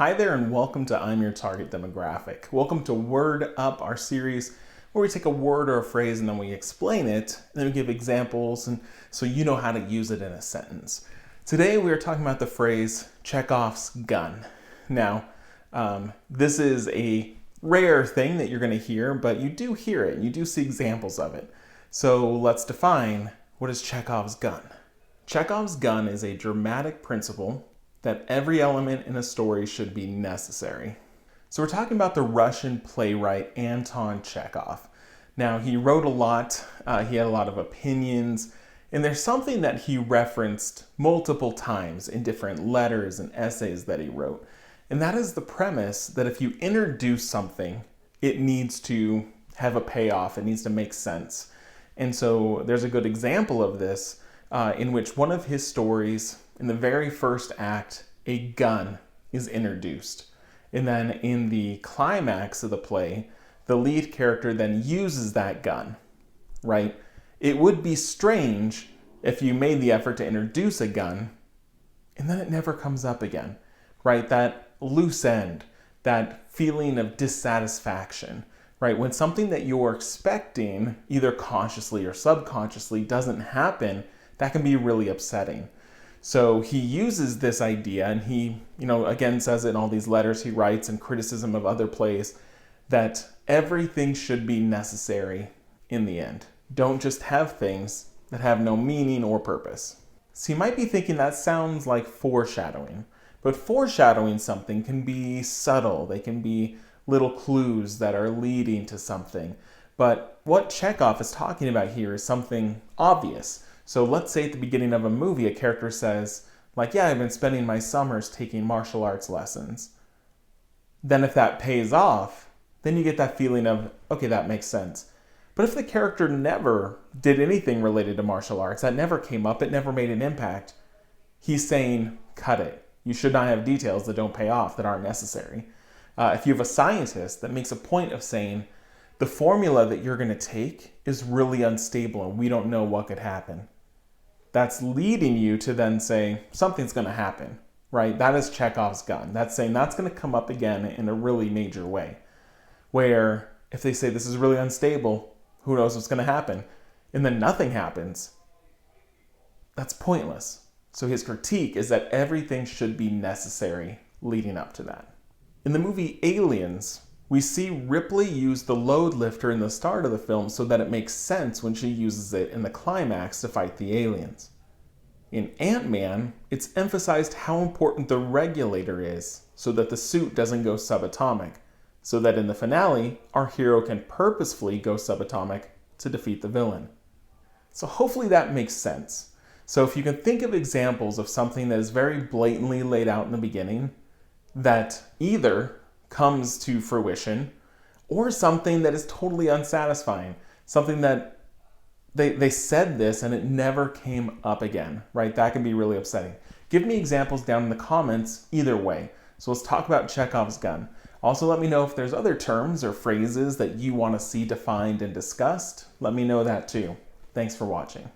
Hi there and welcome to I'm Your Target Demographic. Welcome to Word Up, our series where we take a word or a phrase and then we explain it, and then we give examples and so you know how to use it in a sentence. Today we are talking about the phrase Chekhov's gun. Now, this is a rare thing that you're going to hear, but you do hear it and you do see examples of it. So let's define, what is Chekhov's gun? Chekhov's gun is a dramatic principle that every element in a story should be necessary. So we're talking about the Russian playwright Anton Chekhov. Now, he wrote a lot, he had a lot of opinions, and there's something that he referenced multiple times in different letters and essays that he wrote. And that is the premise that if you introduce something, it needs to have a payoff, it needs to make sense. And so there's a good example of this in which one of his stories, in the very first act, a gun is introduced. And then in the climax of the play, the lead character then uses that gun, right? It would be strange if you made the effort to introduce a gun and then it never comes up again, right? That loose end, that feeling of dissatisfaction, right? When something that you're expecting, either consciously or subconsciously, doesn't happen, that can be really upsetting. So he uses this idea, and he, again says it in all these letters he writes and criticism of other plays, that everything should be necessary in the end. Don't just have things that have no meaning or purpose. So you might be thinking that sounds like foreshadowing, but foreshadowing something can be subtle. They can be little clues that are leading to something. But what Chekhov is talking about here is something obvious. So let's say at the beginning of a movie, a character says, yeah, I've been spending my summers taking martial arts lessons. Then if that pays off, then you get that feeling of, okay, that makes sense. But if the character never did anything related to martial arts, that never came up, it never made an impact, he's saying, cut it. You should not have details that don't pay off, that aren't necessary. If you have a scientist that makes a point of saying, the formula that you're going to take is really unstable and we don't know what could happen, that's leading you to then say, something's going to happen, right? That is Chekhov's gun. That's saying that's going to come up again in a really major way. Where if they say this is really unstable, who knows what's going to happen? And then nothing happens, that's pointless. So his critique is that everything should be necessary leading up to that. In the movie Aliens, we see Ripley use the load lifter in the start of the film so that it makes sense when she uses it in the climax to fight the aliens. In Ant-Man, it's emphasized how important the regulator is so that the suit doesn't go subatomic, so that in the finale, our hero can purposefully go subatomic to defeat the villain. So hopefully that makes sense. So if you can think of examples of something that is very blatantly laid out in the beginning, that either comes to fruition, or something that is totally unsatisfying, something that they said this and it never came up again, right? That can be really upsetting. Give me examples down in the comments either way. So let's talk about Chekhov's gun. Also, let me know if there's other terms or phrases that you want to see defined and discussed. Let me know that too. Thanks for watching.